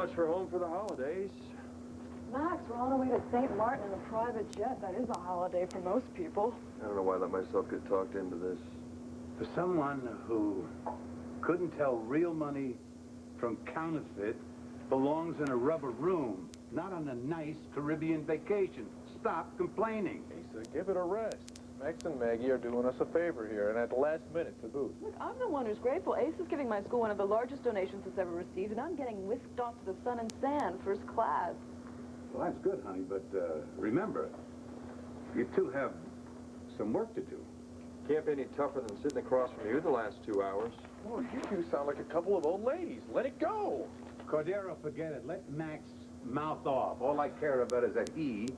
much for home for the holidays. Max, we're on our way to St. Martin in a private jet. That is a holiday for most people. I don't know why I let myself get talked into this. For someone who couldn't tell real money from counterfeit belongs in a rubber room, not on a nice Caribbean vacation. Stop complaining. Lisa, give it a rest. Max and Maggie are doing us a favor here, and at the last minute to boot. Look, I'm the one who's grateful. Ace is giving my school one of the largest donations it's ever received, and I'm getting whisked off to the sun and sand, first class. Well, that's good, honey, but remember, you two have some work to do. Can't be any tougher than sitting across from you the last 2 hours. Oh, you two sound like a couple of old ladies. Let it go. Cordero, forget it. Let Max mouth off. All I care about is that he,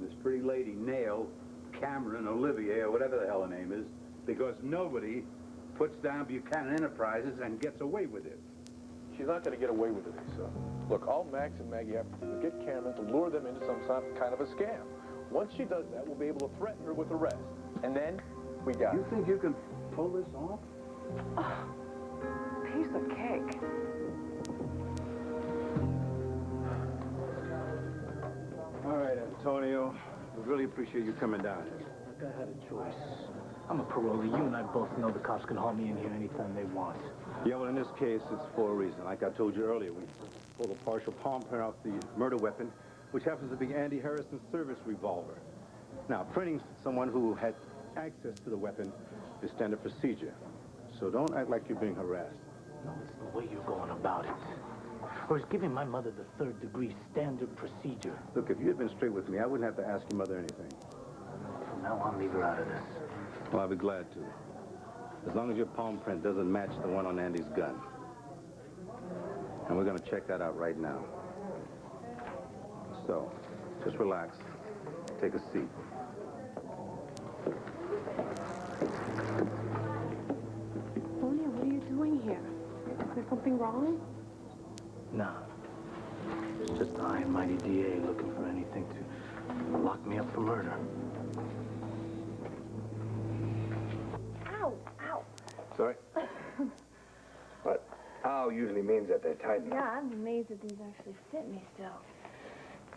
this pretty lady, Nail, Cameron, Olivier, or whatever the hell her name is, because nobody puts down Buchanan Enterprises and gets away with it. She's not going to get away with it, Lisa. Look, all Max and Maggie have to do is get Cameron to lure them into some kind of a scam. Once she does that, we'll be able to threaten her with arrest. And then, we got You think you can pull this off? Oh, piece of cake. All right, Antonio. We really appreciate you coming down here. Look, I had a choice. I'm a parolee. You and I both know the cops can haul me in here anytime they want. Yeah, well, in this case, it's for a reason. Like I told you earlier, we pulled a partial palm print off the murder weapon, which happens to be Andy Harrison's service revolver. Now, printing someone who had access to the weapon is standard procedure. So don't act like you're being harassed. No, it's the way you're going about it. Or is giving my mother the third-degree standard procedure. Look, if you had been straight with me, I wouldn't have to ask your mother anything. From now on, leave her out of this. Well, I'll be glad to. As long as your palm print doesn't match the one on Andy's gun. And we're going to check that out right now. So, just relax. Take a seat. Sonia, what are you doing here? Is there something wrong? No. It's just the high and mighty DA looking for anything to lock me up for murder. Ow, ow. Sorry? What? Ow usually means that they're tightened. Yeah, I'm amazed that these actually fit me still.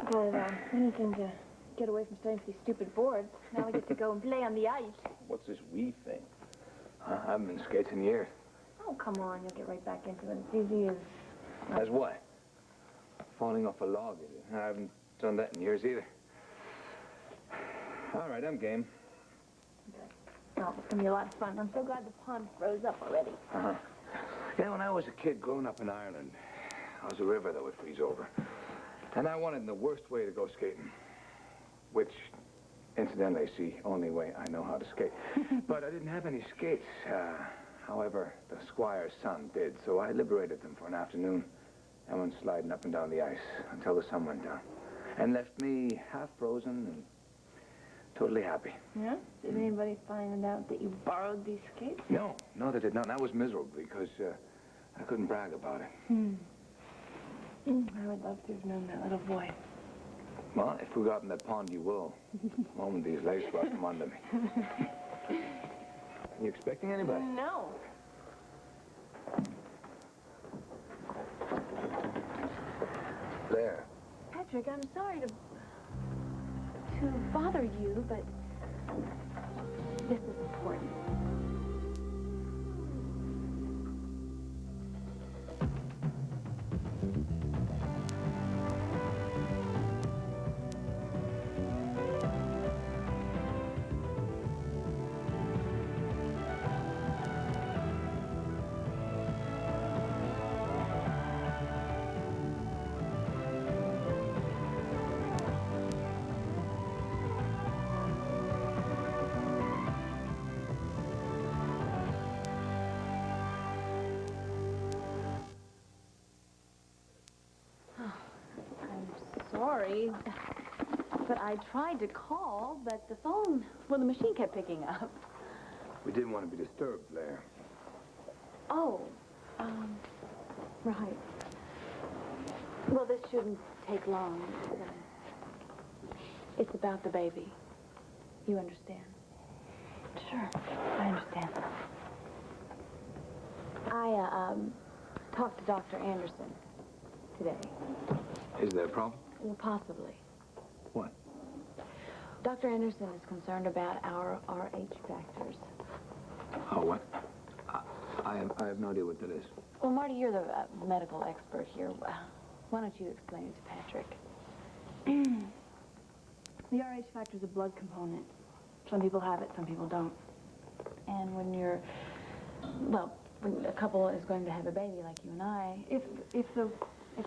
But anything to get away from studying for these stupid boards. Now we get to go and play on the ice. What's this wee thing? I haven't been skating in years. Oh, come on, you'll get right back into it. It's easy as... As what? Falling off a log, is it? I haven't done that in years either. All right, I'm game. Oh, it's gonna be a lot of fun. I'm so glad the pond froze up already. Uh-huh. Yeah, when I was a kid growing up in Ireland, there was a river that would freeze over. And I wanted in the worst way to go skating. Which, incidentally, is the only way I know how to skate. But I didn't have any skates. However, the squire's son did, so I liberated them for an afternoon and went sliding up and down the ice until the sun went down. And left me half frozen and totally happy. Yeah? Did anybody find out that you borrowed these skates? No, they did not. And I was miserable because I couldn't brag about it. I would love to have known that little boy. Well, if we got in that pond, you will. One of these legs brought them under me. You expecting anybody? No. There. Patrick, I'm sorry to bother you, but this is important. Sorry, but I tried to call, but the phone, well, the machine kept picking up. We didn't want to be disturbed, Blair. Oh, right. Well, this shouldn't take long. It's about the baby. You understand? Sure, I understand. I talked to Dr. Anderson. today. Is there a problem? Well, possibly. What? Dr. Anderson is concerned about our RH factors. Oh, what? I have no idea what that is. Well, Marty, you're the medical expert here. Why don't you explain it to Patrick? The RH factor is a blood component. Some people have it, some people don't. And when you're, well, when a couple is going to have a baby like you and I, if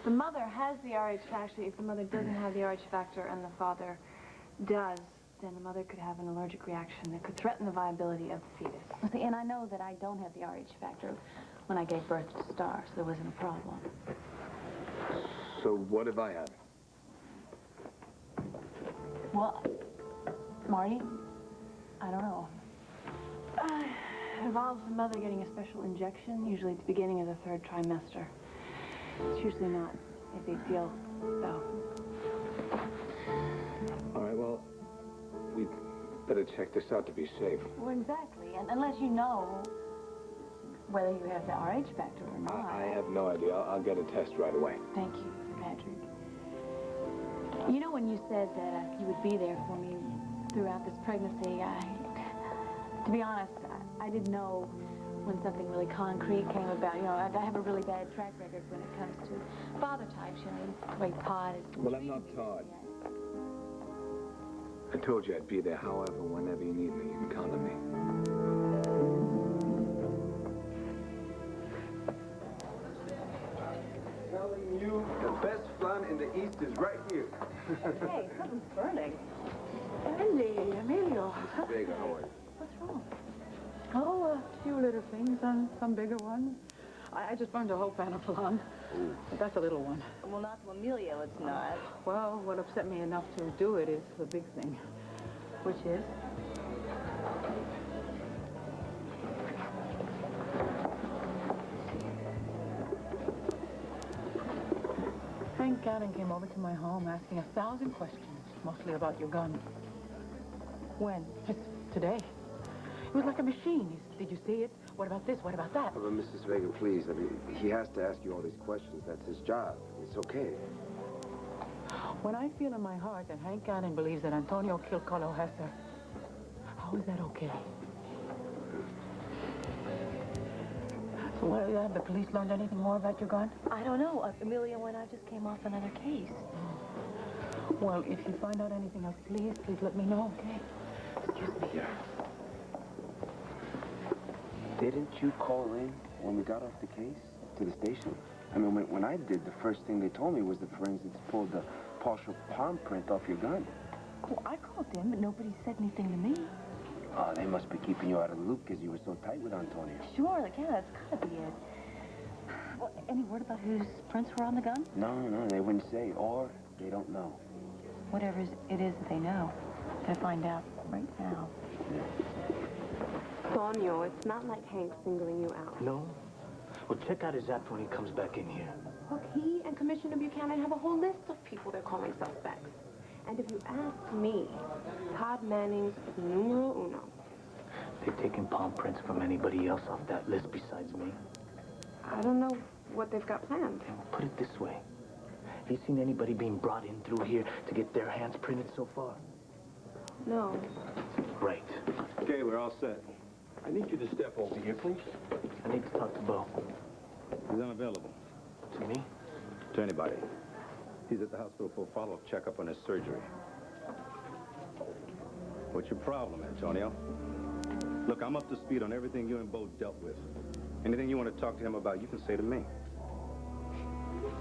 the mother has the RH factor, if the mother doesn't have the RH factor and the father does, then the mother could have an allergic reaction that could threaten the viability of the fetus. See, and I know that I don't have the RH factor when I gave birth to Star, so there wasn't a problem. So what if I have? Well, Marty, I don't know. It involves the mother getting a special injection, usually at the beginning of the 3rd trimester. It's usually not a big deal, though. All right, well, we better check this out to be safe. Well, exactly, and unless you know whether you have the RH factor or not. I have no idea. I'll get a test right away. Thank you, Patrick. You know, when you said that you would be there for me throughout this pregnancy, to be honest, I didn't know when something really concrete came about. You know, I have a really bad track record when it comes to father types, you know, the way Todd is. Well, I'm not Todd. I told you I'd be there. However, whenever you need me, you can count on me. Telling you, the best flan in the East is right here. Hey, something's burning. Emilio. Vega, how are you? What's wrong? Oh, a few little things and some bigger ones. I just burned a whole pan of flan. But that's a little one. Well, not to Emilio, it's not. Well, what upset me enough to do it is the big thing. Which is? Hank Gannon came over to my home asking 1,000 questions, mostly about your gun. When? It's today. It was like a machine. He said, did you see it? What about this? What about that? Oh, but Mrs. Vega, please. I mean, he has to ask you all these questions. That's his job. It's okay. When I feel in my heart that Hank Gannon believes that Antonio killed Carlo Hesser, how is that okay? So, well, have the police learned anything more about your gun? I don't know. Emilio and I just came off another case. Well, if you find out anything else, please let me know, okay? Excuse me. Yeah. Didn't you call in when we got off the case to the station? I mean, when I did, the first thing they told me was the forensics pulled the partial palm print off your gun. Well, I called in, but nobody said anything to me. Oh, they must be keeping you out of the loop because you were so tight with Antonio. Sure, like, yeah, that's gotta be it. Well, any word about whose prints were on the gun? No, they wouldn't say, or they don't know. Whatever it is that they know, they'll find out right now. Tonio, it's not like Hank's singling you out. No? Well, check out his act when he comes back in here. Look, he and Commissioner Buchanan have a whole list of people they're calling suspects. And if you ask me, Todd Manning's numero uno. They've taken palm prints from anybody else off that list besides me. I don't know what they've got planned. Put it this way. Have you seen anybody being brought in through here to get their hands printed so far? No. Right. Okay, we're all set. I need you to step over here, please. I need to talk to Bo. He's unavailable. To me? To anybody. He's at the hospital for a follow-up checkup on his surgery. What's your problem, Antonio? Look, I'm up to speed on everything you and Bo dealt with. Anything you want to talk to him about, you can say to me.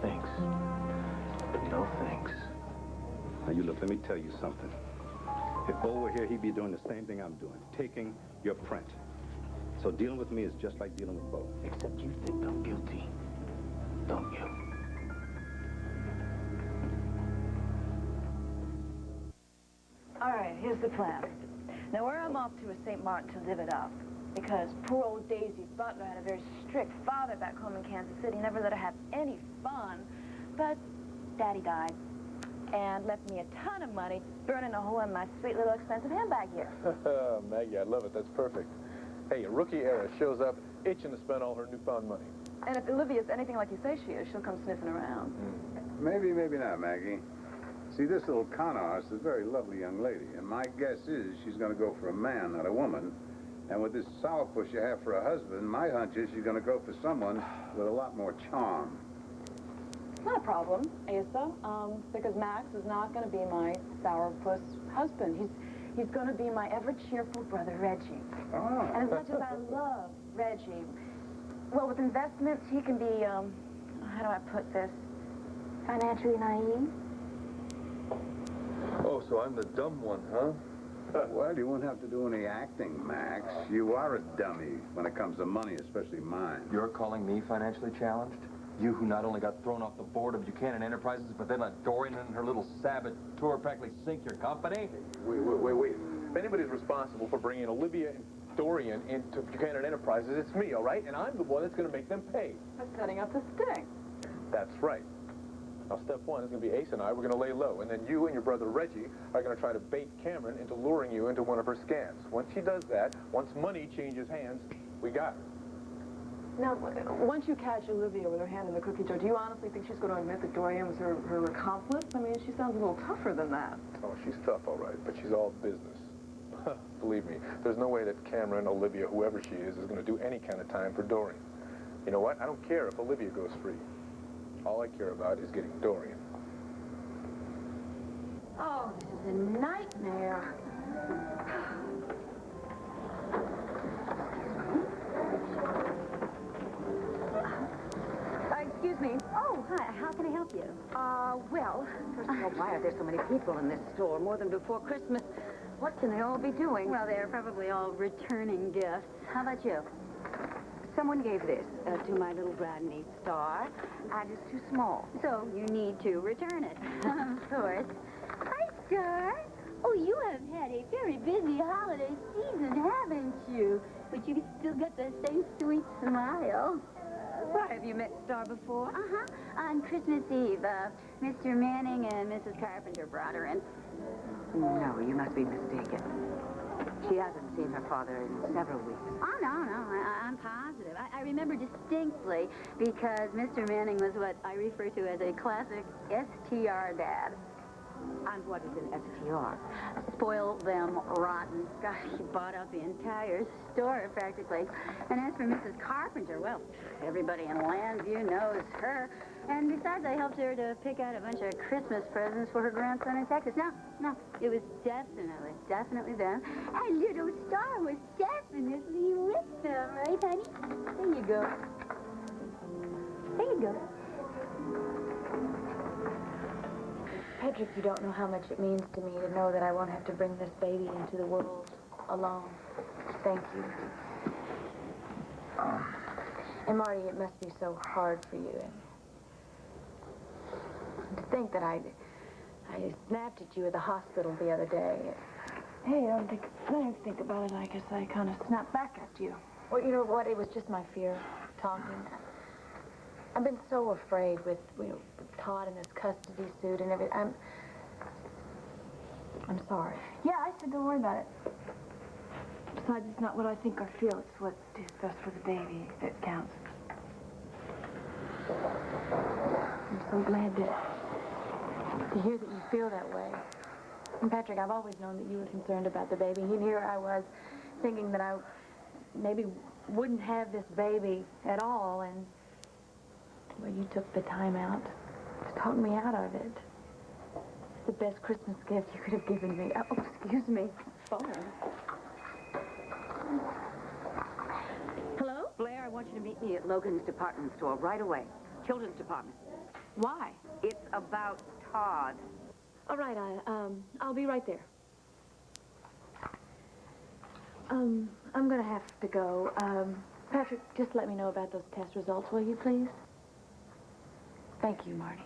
Thanks. No thanks. Now, you look, let me tell you something. If Bo were here, he'd be doing the same thing I'm doing, taking your print. So dealing with me is just like dealing with Bo. Except you think I'm guilty, don't you? All right, here's the plan. Now, where I'm off to is St. Martin to live it up. Because poor old Daisy Butler had a very strict father back home in Kansas City. Never let her have any fun. But Daddy died and left me a ton of money burning a hole in my sweet little expensive handbag here. Maggie, I love it. That's perfect. Hey, a rookie heiress shows up itching to spend all her newfound money. And if Olivia's anything like you say she is, she'll come sniffing around. Maybe, maybe not, Maggie. See, this little con artist is a very lovely young lady, and my guess is she's going to go for a man, not a woman. And with this sourpuss you have for a husband, my hunch is she's going to go for someone with a lot more charm. It's not a problem, Asa, because Max is not going to be my sourpuss husband. He's going to be my ever-cheerful brother, Reggie. Oh. And as much as I love Reggie, well, with investments, he can be, how do I put this, financially naive. Oh, so I'm the dumb one, huh? Well, you won't have to do any acting, Max. You are a dummy when it comes to money, especially mine. You're calling me financially challenged? You who not only got thrown off the board of Buchanan Enterprises, but then let Dorian and her little saboteur practically sink your company? Wait. If anybody's responsible for bringing Olivia and Dorian into Buchanan Enterprises, it's me, all right? And I'm the one that's going to make them pay. For setting up the sting. That's right. Now, step one is going to be Ace and I. We're going to lay low. And then you and your brother Reggie are going to try to bait Cameron into luring you into one of her scams. Once she does that, once money changes hands, we got her. Now, once you catch Olivia with her hand in the cookie jar, do you honestly think she's going to admit that Dorian was her accomplice? I mean, she sounds a little tougher than that. Oh, she's tough, all right, but she's all business. Believe me, there's no way that Cameron, Olivia, whoever she is going to do any kind of time for Dorian. You know what? I don't care if Olivia goes free. All I care about is getting Dorian. Oh, this is a nightmare. Excuse me. Oh, hi. How can I help you? Well, first of all, why are there so many people in this store? More than before Christmas. What can they all be doing? Well, they're probably all returning gifts. How about you? Someone gave this to my little grandniece, Star, and it's too small. So you need to return it. Of course. Hi, Star. Oh, you have had a very busy holiday season, haven't you? But you've still got the same sweet smile. Why, have you met Star before? Uh-huh. On Christmas Eve, Mr. Manning and Mrs. Carpenter brought her in. No, you must be mistaken. She hasn't seen her father in several weeks. Oh, no, I'm positive. I remember distinctly because Mr. Manning was what I refer to as a classic STR dad. And what is an STR? Spoil them rotten. Gosh, he bought out the entire store practically. And as for Mrs. Carpenter, well, everybody in Landview knows her. And besides, I helped her to pick out a bunch of Christmas presents for her grandson in Texas. No, it was definitely them. And little Star was definitely with them, right, honey? There you go. There you go. Patrick, you don't know how much it means to me to know that I won't have to bring this baby into the world alone. Thank you. And Marty, it must be so hard for you. And to think that I snapped at you at the hospital the other day. Hey, I don't think about it. I guess I kind of snapped back at you. Well, you know what? It was just my fear talking. I've been so afraid with, Todd and his custody suit and everything. I'm sorry. Yeah, I said don't worry about it. Besides, it's not what I think or feel. It's what is best for the baby that counts. I'm so glad to hear that you feel that way. And Patrick, I've always known that you were concerned about the baby. And here I was thinking that I maybe wouldn't have this baby at all. And, well, you took the time out to talk me out of it. It's the best Christmas gift you could have given me. Oh, excuse me. Phone. Hello? Blair, I want you to meet me at Logan's department store right away. Children's department. Why? It's about Todd. All right, I'll be right there. I'm gonna have to go. Patrick, just let me know about those test results, will you, please? Thank you, Marty.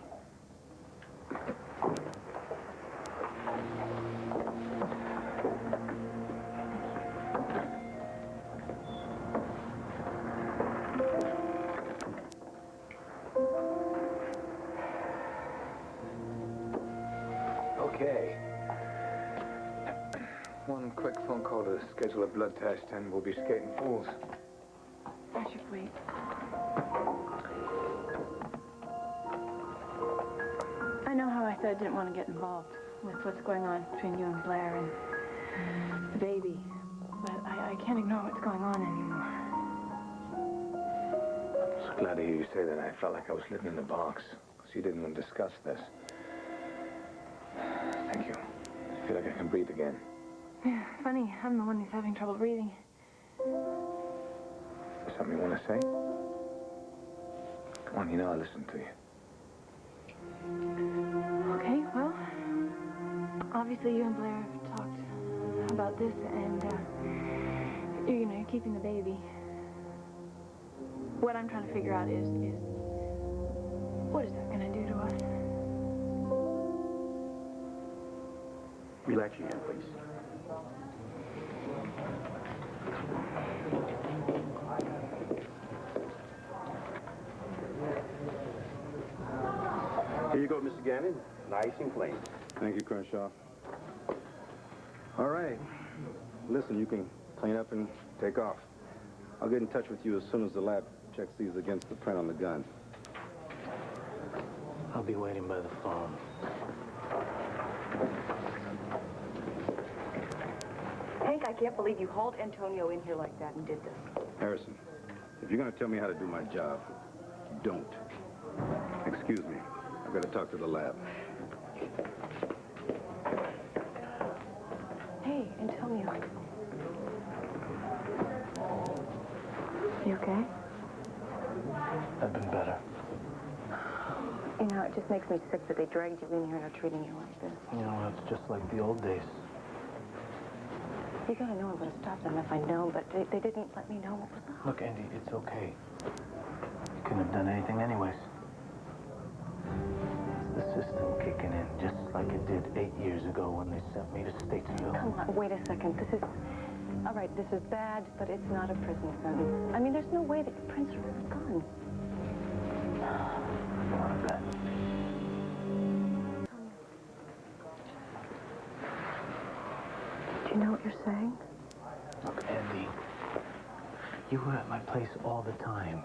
Okay. One quick phone call to schedule a blood test, and we'll be skating fools. I should wait. said I didn't want to get involved with what's going on between you and Blair and the baby. But I can't ignore what's going on anymore. I'm so glad to hear you say that. I felt like I was living in the box. So you didn't want to discuss this. Thank you. I feel like I can breathe again. Yeah, funny. I'm the one who's having trouble breathing. Something you want to say? Come on, you know I'll listen to you. Okay, well, obviously you and Blair have talked about this, and you're keeping the baby. What I'm trying to figure out is what is that going to do to us? Relax your hand, please. Here you go, Mr. Gannon. Nice and clean. Thank you, Crenshaw. All right. Listen, you can clean up and take off. I'll get in touch with you as soon as the lab checks these against the print on the gun. I'll be waiting by the phone. Hank, I can't believe you hauled Antonio in here like that and did this. Harrison, if you're going to tell me how to do my job, don't. Excuse me. I've got to talk to the lab. Hey, Antonio. You okay? I've been better. You know, it just makes me sick that they dragged you in here and are treating you like this. You know, it's just like the old days. You gotta know I'm gonna stop them if I know, but they didn't let me know what was up. Look, Andy, it's okay. You couldn't have done anything anyways. It's the system kicking in, just like it did 8 years ago when they sent me to Statesville. Come on, wait a second. This is... All right, this is bad, but it's not a prison sentence. I mean, there's no way that the prince would have gone. I bet. Do you know what you're saying? Look, Andy, you were at my place all the time.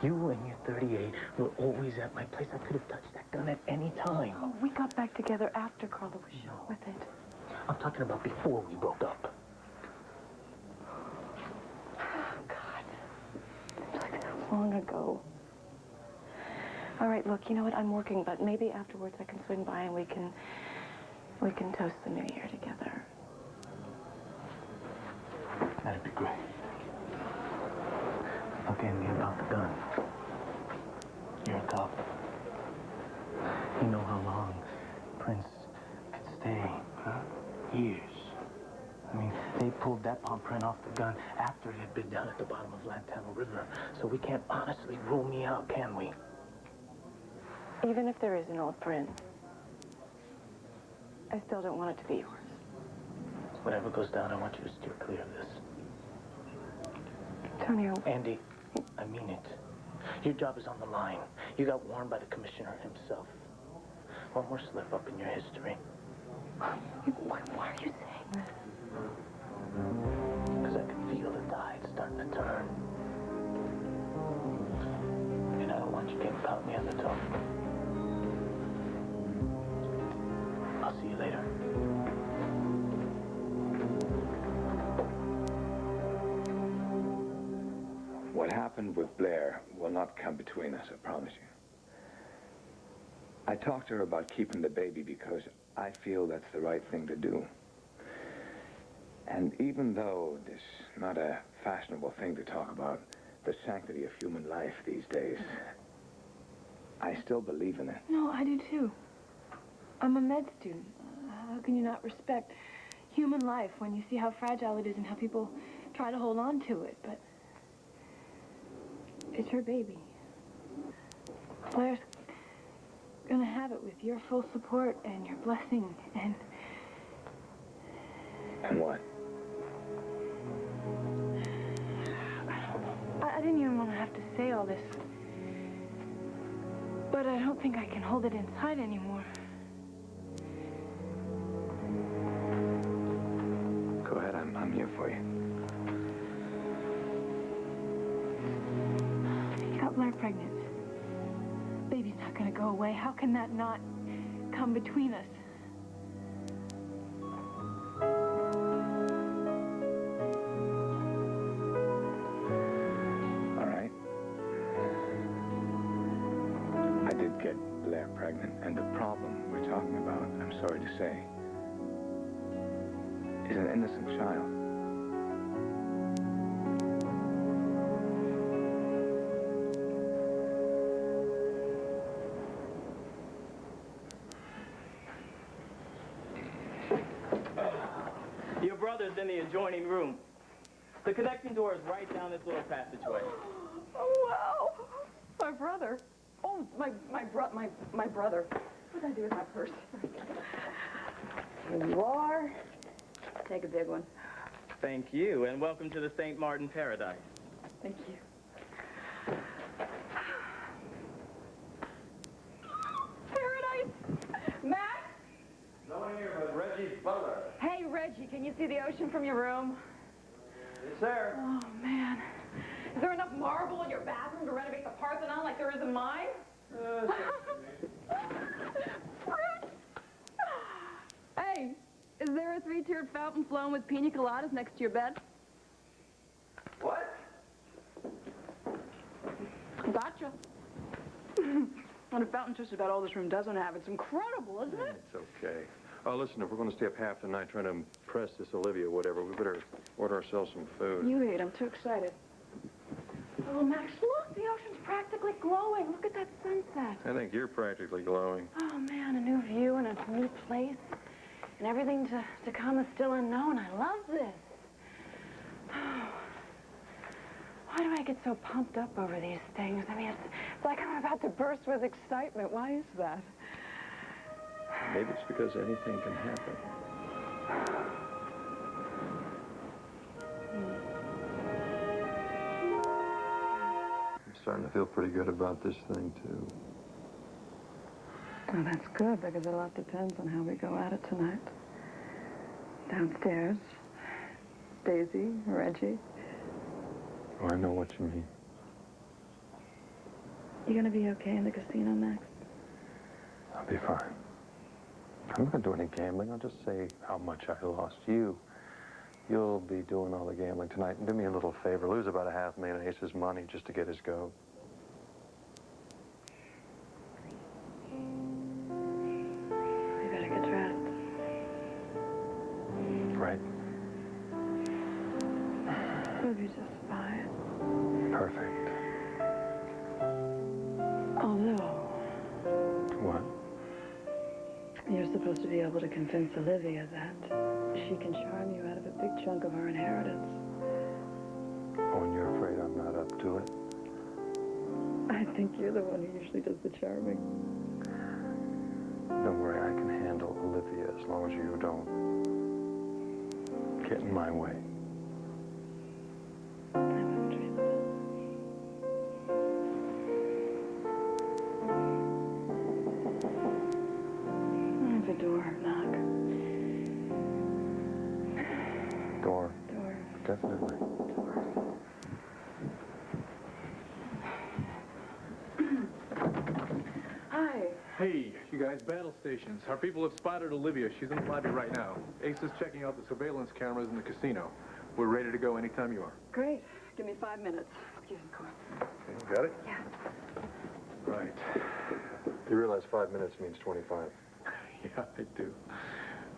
You and your 38 were always at my place. I could have touched that gun at any time. Oh, we got back together after Carla was shot with it. I'm talking about before we broke up. Oh, God. It's like so long ago. All right, look, you know what? I'm working, but maybe afterwards I can swing by and we can toast the new year together. That'd be great. Look, Andy, about the gun. You're a cop. You know how long Prince could stay, huh? Years. I mean, they pulled that palm print off the gun after it had been down at the bottom of Lantana River. So we can't honestly rule me out, can we? Even if there is an old print, I still don't want it to be yours. Whatever goes down, I want you to steer clear of this. Antonio. Andy, I mean it. Your job is on the line. You got warned by the commissioner himself. One more slip up in your history. Why are you saying this? Because I can feel the tide starting to turn. And I don't want you getting caught in the undertow. I'll see you later. What happened with Blair will not come between us, I promise you. I talked to her about keeping the baby because I feel that's the right thing to do. And even though it's not a fashionable thing to talk about the sanctity of human life these days, I still believe in it. No, I do too. I'm a med student. How can you not respect human life when you see how fragile it is and how people try to hold on to it? But it's her baby. Blair's gonna have it with your full support and your blessing and... And what? I didn't even want to have to say all this. But I don't think I can hold it inside anymore. Go ahead, I'm here for you. You got Blair pregnant. Baby's not gonna go away. How can that not come come between us. All right. I did get Blair pregnant, and the problem we're talking about, I'm sorry to say, is an innocent child. Your brother's in the adjoining room. The connecting door is right down this little passageway. Oh, wow. My brother. Oh, my brother. What did I do with my purse? Here you are. Take a big one. Thank you, and welcome to the St. Martin Paradise. Thank you. Paradise! Max? No one here but Reggie's butler. Hey, Reggie, can you see the ocean from your room? Yes, sir. Oh, man. Is there enough marble in your bathroom to renovate the Parthenon like there is in mine? Hey, is there a three-tiered fountain flowing with pina coladas next to your bed? What? Gotcha. And a fountain's just about all this room doesn't have. It's incredible, isn't it? It's okay. Oh, listen, if we're going to stay up half the night trying to impress this Olivia or whatever, we better order ourselves some food. You eat. I'm too excited. Oh, Max, look. The ocean's practically glowing. Look at that sunset. I think you're practically glowing. Oh, man, a new view and a new place. And everything to come is still unknown. I love this. Why do I get so pumped up over these things? I mean, it's like I'm about to burst with excitement. Why is that? Maybe it's because anything can happen. I'm starting to feel pretty good about this thing, too. Well, that's good, because a lot depends on how we go at it tonight. Downstairs, Daisy, Reggie. Oh, I know what you mean. You gonna be okay in the casino, Max? I'll be fine. I'm not going to do any gambling. I'll just say how much I lost. You'll be doing all the gambling tonight. And do me a little favor. Lose about $500,000 of Ace's money just to get his goat. You better get dressed. Right. You'll be just fine. Perfect. Although, What? you're supposed to be able to convince Olivia that she can charm you out of a big chunk of our inheritance. Oh, and you're afraid I'm not up to it? I think you're the one who usually does the charming. Don't worry, I can handle Olivia as long as you don't get in my way. I wouldn't dream of it. The door, knock. Door. Door. Definitely. Hi. Hey, you guys, battle stations. Our people have spotted Olivia. She's in the lobby right now. Ace is checking out the surveillance cameras in the casino. We're ready to go anytime you are. Great. Give me 5 minutes. Excuse me, Cor. Okay, you got it? Yeah. Right. You realize 5 minutes means 25. Yeah, I do.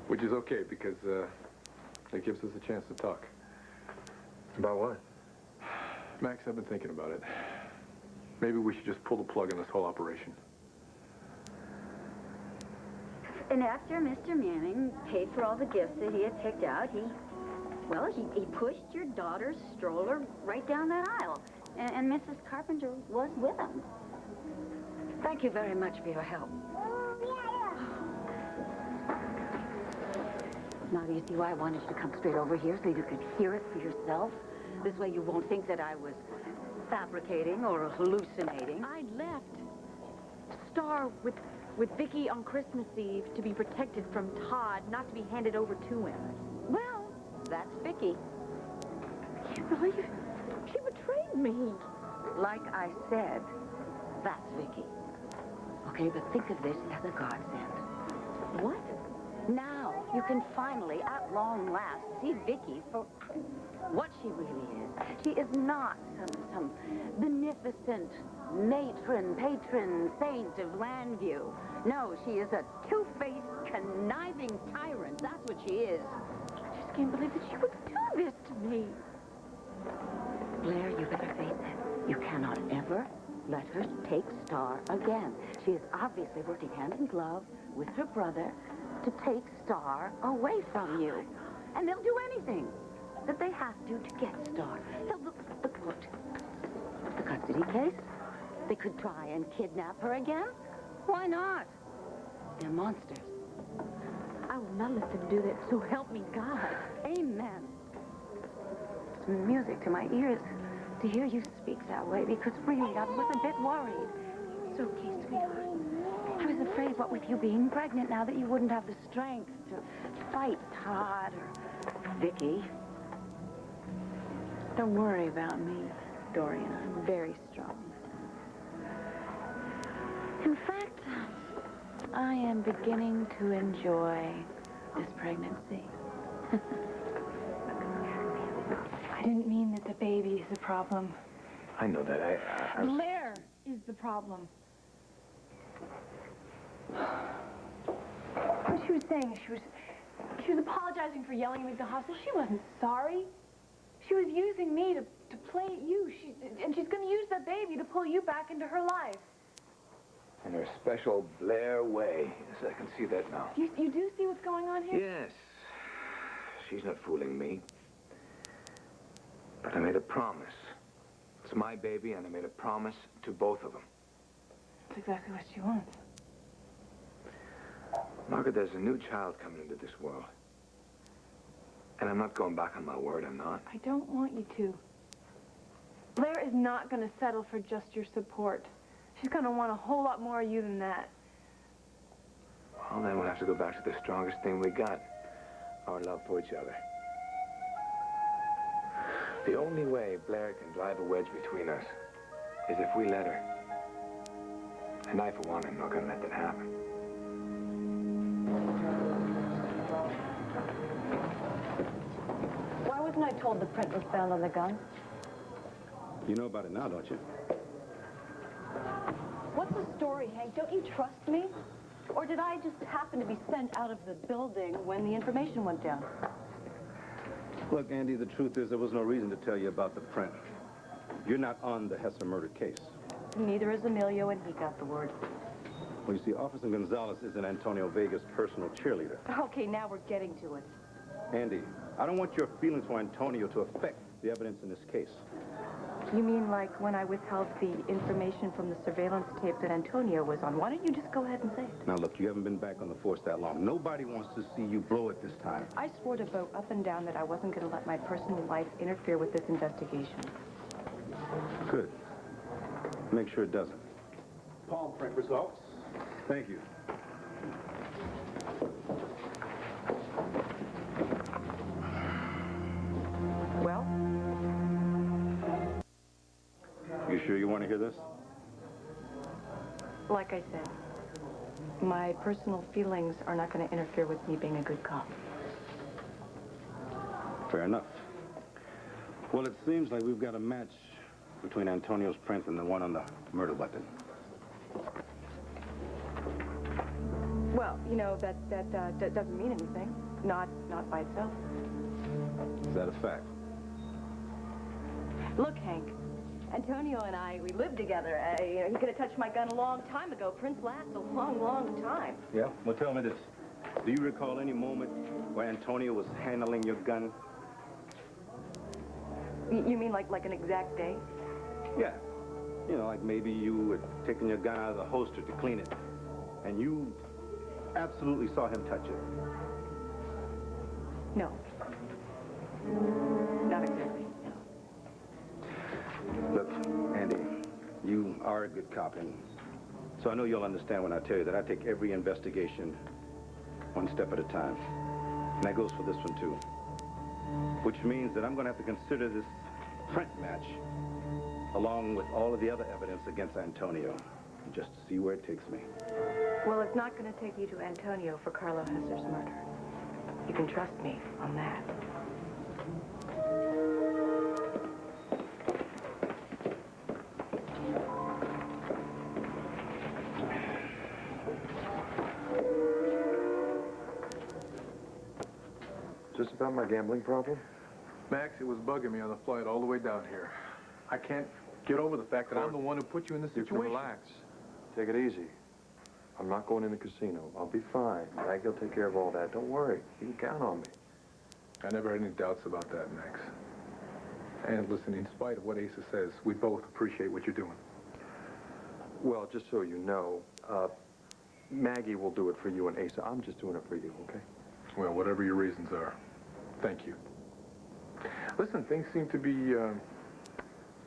Which is okay, because it gives us a chance to talk. About what? Max, I've been thinking about it. Maybe we should just pull the plug on this whole operation. And after Mr. Manning paid for all the gifts that he had picked out, he pushed your daughter's stroller right down that aisle. And Mrs. Carpenter was with him. Thank you very much for your help. Now, do you see why I wanted you to come straight over here so you could hear it for yourself? This way you won't think that I was fabricating or hallucinating. I left Star with Vicky on Christmas Eve to be protected from Todd, not to be handed over to him. Well, that's Vicky. I can't believe it. She betrayed me. Like I said, that's Vicky. Okay, but think of this as a godsend. What? Now you can finally, at long last, see Vicky for what she really is. She is not some beneficent patron saint of Landview. No, she is a two-faced, conniving tyrant. That's what she is. I just can't believe that she would do this to me. Blair, you better face it. You cannot ever let her take Star again. She is obviously working hand in glove with her brother to take Star away from you. And they'll do anything that they have to get Star. They'll look the custody case. They could try and kidnap her again. Why not? They're monsters. I will not let them do that, so help me God. Amen. It's music to my ears to hear you speak that way, because really, I was a bit worried. It's okay, sweetheart. I was afraid, what with you being pregnant now, that you wouldn't have the strength to fight Todd or Vicky. Don't worry about me, Dorian. I'm very strong. In fact, I am beginning to enjoy this pregnancy. I didn't mean that the baby is the problem. I know that. I... Blair is the problem. What she was saying, she was apologizing for yelling at me at the hospital. She wasn't sorry. She was using me to play at you. And she's going to use that baby to pull you back into her life. In her special Blair way. Yes, I can see that now. You do see what's going on here? Yes. She's not fooling me. But I made a promise. It's my baby, and I made a promise to both of them. That's exactly what she wants. Margaret, there's a new child coming into this world. And I'm not going back on my word, I'm not. I don't want you to. Blair is not going to settle for just your support. She's going to want a whole lot more of you than that. Well, then we'll have to go back to the strongest thing we got. Our love for each other. The only way Blair can drive a wedge between us is if we let her. And I, for one, am not going to let that happen. Why wasn't I told the print was found on the gun? You know about it now, don't you? What's the story, Hank? Don't you trust me? Or did I just happen to be sent out of the building when the information went down? Look, Andy, the truth is there was no reason to tell you about the print. You're not on the Hesser murder case. Neither is Emilio, and he got the word. Well, you see, Officer Gonzalez isn't Antonio Vega's personal cheerleader. Okay, now we're getting to it. Andy, I don't want your feelings for Antonio to affect the evidence in this case. You mean like when I withheld the information from the surveillance tape that Antonio was on? Why don't you just go ahead and say it? Now, look, you haven't been back on the force that long. Nobody wants to see you blow it this time. I swore to vote up and down that I wasn't going to let my personal life interfere with this investigation. Good. Make sure it doesn't. Palm print results. Thank you. Well? You sure you want to hear this? Like I said, my personal feelings are not going to interfere with me being a good cop. Fair enough. Well, it seems like we've got a match between Antonio's print and the one on the murder weapon. Well, you know, that doesn't mean anything. Not by itself. Is that a fact? Look, Hank, Antonio and I, we lived together. You know, he could have touched my gun a long time ago. Prince lasts a long, long time. Yeah? Well, tell me this. Do you recall any moment where Antonio was handling your gun? You mean like an exact day? Yeah. You know, like maybe you had taken your gun out of the holster to clean it, and you absolutely saw him touch it. No. Not exactly. Look, Andy, you are a good cop, and so I know you'll understand when I tell you that I take every investigation one step at a time. And that goes for this one, too. Which means that I'm going to have to consider this print match along with all of the other evidence against Antonio, just to see where it takes me. Well, it's not going to take you to Antonio for Carlo Hesser's murder. You can trust me on that. Is this about my gambling problem? Max, it was bugging me on the flight all the way down here. I can't get over the fact that I'm the one who put you in this You situation. can relax. Take it easy. I'm not going in the casino. I'll be fine. Maggie will take care of all that. Don't worry. You can count on me. I never had any doubts about that, Max. And listen, in spite of what Asa says, we both appreciate what you're doing. Well, just so you know, Maggie will do it for you and Asa. I'm just doing it for you, okay? Well, whatever your reasons are, thank you. Listen, things seem to be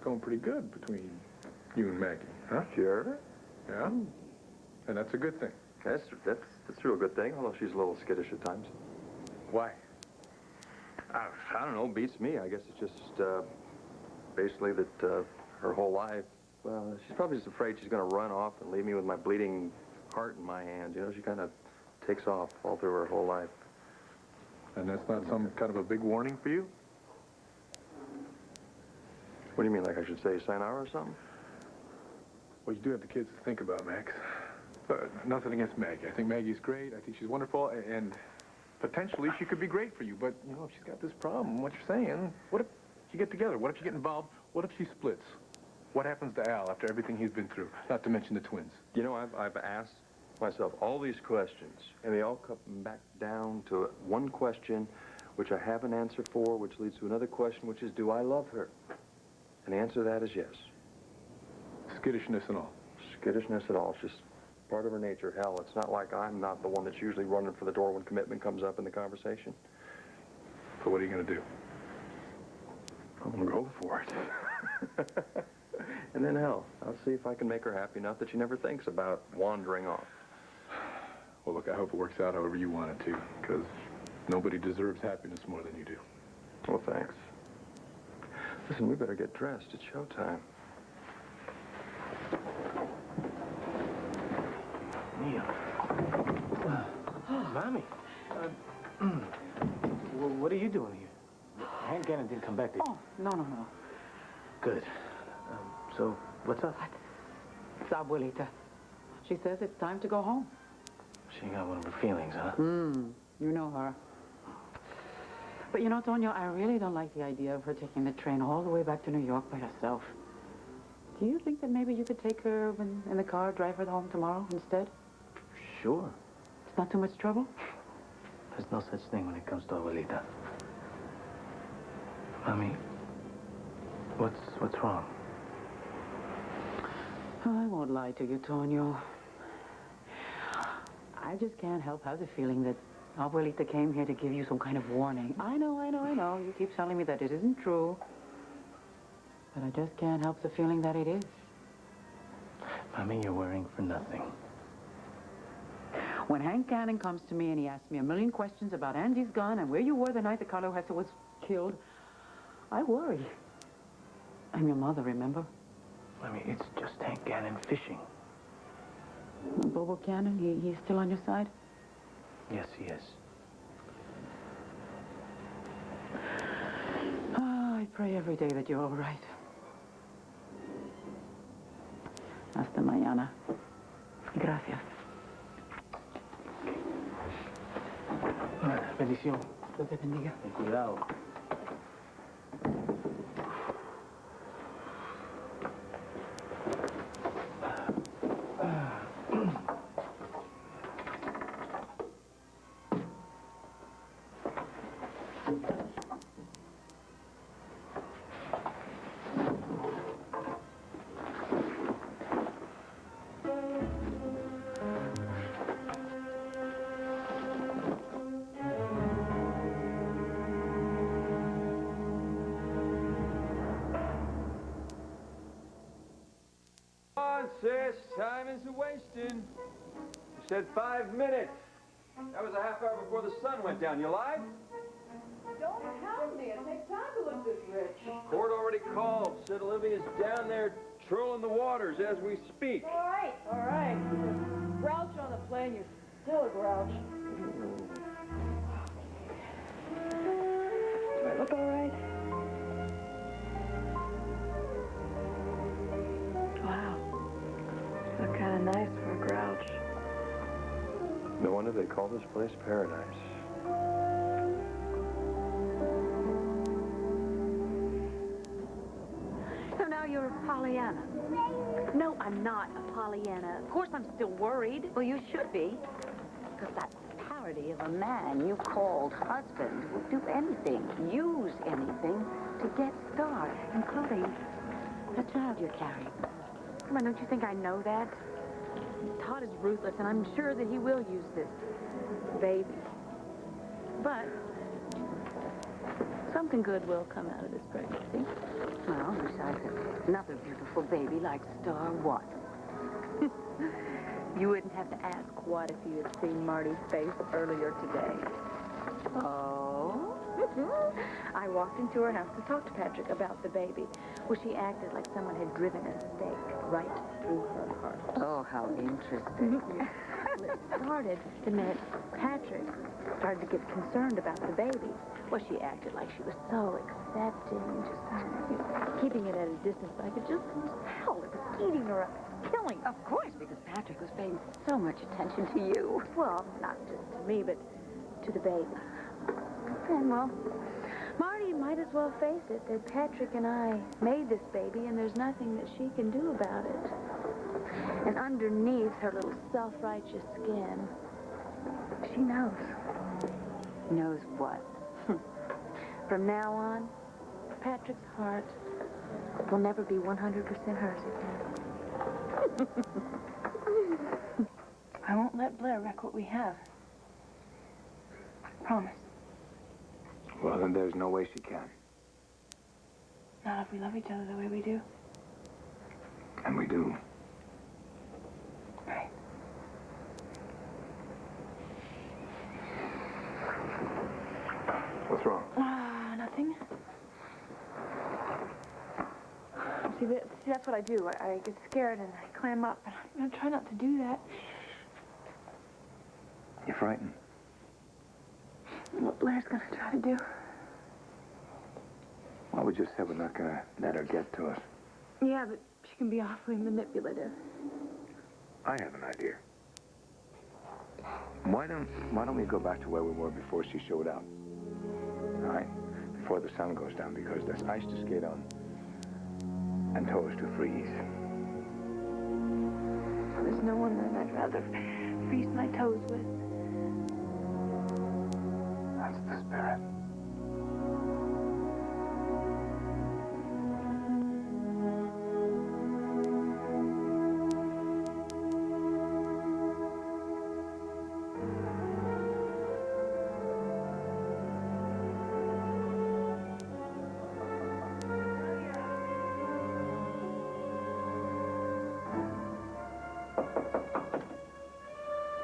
going pretty good between you and Maggie, huh? Sure. Yeah? And that's a good thing. That's a real good thing, although she's a little skittish at times. Why? I don't know, beats me. I guess it's just basically that her whole life, well, she's probably just afraid she's going to run off and leave me with my bleeding heart in my hands. You know, she kind of takes off all through her whole life. And that's not some kind of a big warning for you? What do you mean, like I should say sayonara or something? Well, you do have the kids to think about, Max. Nothing against Maggie. I think Maggie's great. I think she's wonderful, and potentially she could be great for you. But, you know, if she's got this problem, what you're saying, what if you get together? What if you get involved? What if she splits? What happens to Al after everything he's been through? Not to mention the twins. You know, I've asked myself all these questions, and they all come back down to one question, which I have an answer for, which leads to another question, which is, do I love her? And the answer to that is yes. Skittishness and all. Skittishness and all. It's just part of her nature. Hell, it's not like I'm not the one that's usually running for the door when commitment comes up in the conversation. So what are you going to do? I'm going to go for it. And then, hell, I'll see if I can make her happy enough that she never thinks about wandering off. Well, look, I hope it works out however you want it to, because nobody deserves happiness more than you do. Well, thanks. Listen, we better get dressed. It's showtime. Neil. Mommy. Well, what are you doing here? Hank Gannon didn't come back, did he? Oh, no. Good. So, what's up? It's Abuelita. She says it's time to go home. She got one of her feelings, huh? You know her. But you know, Tonio, I really don't like the idea of her taking the train all the way back to New York by herself. Do you think that maybe you could take her in the car, drive her home tomorrow instead? Sure. It's not too much trouble? There's no such thing when it comes to Abuelita. Mommy, what's wrong? I won't lie to you, Tonio. I just can't help have the feeling that Abuelita came here to give you some kind of warning. I know. You keep telling me that it isn't true. But I just can't help the feeling that it is. Mommy, you're worrying for nothing. When Hank Gannon comes to me and he asks me a million questions about Andy's gun and where you were the night that Carlo Hesser was killed, I worry. I'm your mother, remember? Mommy, it's just Hank Gannon fishing. Bobo Gannon, he's still on your side? Yes, he is. I pray every day that you're all right. Hasta mañana. Gracias. Bendición. Dios te bendiga. Y cuidado. Sis, time is a-wasting. You said 5 minutes. That was a half hour before the sun went down. You lied? Don't help me. It takes time to look this rich. Court already called. Said Olivia's down there trolling the waters as we speak. All right. Grouch on the plane, you're still a grouch. Do I look all right? Wow. You look kind of nice for a grouch. No wonder they call this place paradise. So now you're a Pollyanna. No, I'm not a Pollyanna. Of course I'm still worried. Well, you should be. Because that parody of a man you called husband will do anything, use anything to get Star, including the child you're carrying. Come on, don't you think I know that? Todd is ruthless, and I'm sure that he will use this baby. But something good will come out of this pregnancy. Well, besides another beautiful baby like Star, what? You wouldn't have to ask what if you had seen Marty's face earlier today. Oh? I walked into her house to talk to Patrick about the baby. Well, she acted like someone had driven a stake right through her heart. Oh, how interesting. Well, it started the minute Patrick started to get concerned about the baby. Well, she acted like she was so accepting, just keeping it at a distance. But I could just tell it was eating her up, killing her. Of course, because Patrick was paying so much attention to you. Well, not just to me, but to the baby. And, well, Marty might as well face it that Patrick and I made this baby, and there's nothing that she can do about it. And underneath her little self-righteous skin, she knows. Knows what? From now on, Patrick's heart will never be 100% hers again. I won't let Blair wreck what we have. Promise. Well, then there's no way she can. Not if we love each other the way we do. And we do. Right. What's wrong? Nothing. See, that's what I do. I get scared and I clam up, and I'm going to try not to do that. You're frightened. What Blair's going to try to do. Well, we just said we're not going to let her get to us. Yeah, but she can be awfully manipulative. I have an idea. Why don't we go back to where we were before she showed up? All right? Before the sun goes down, because there's ice to skate on and toes to freeze. There's no one that I'd rather freeze my toes with. That's the spirit.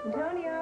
Antonio,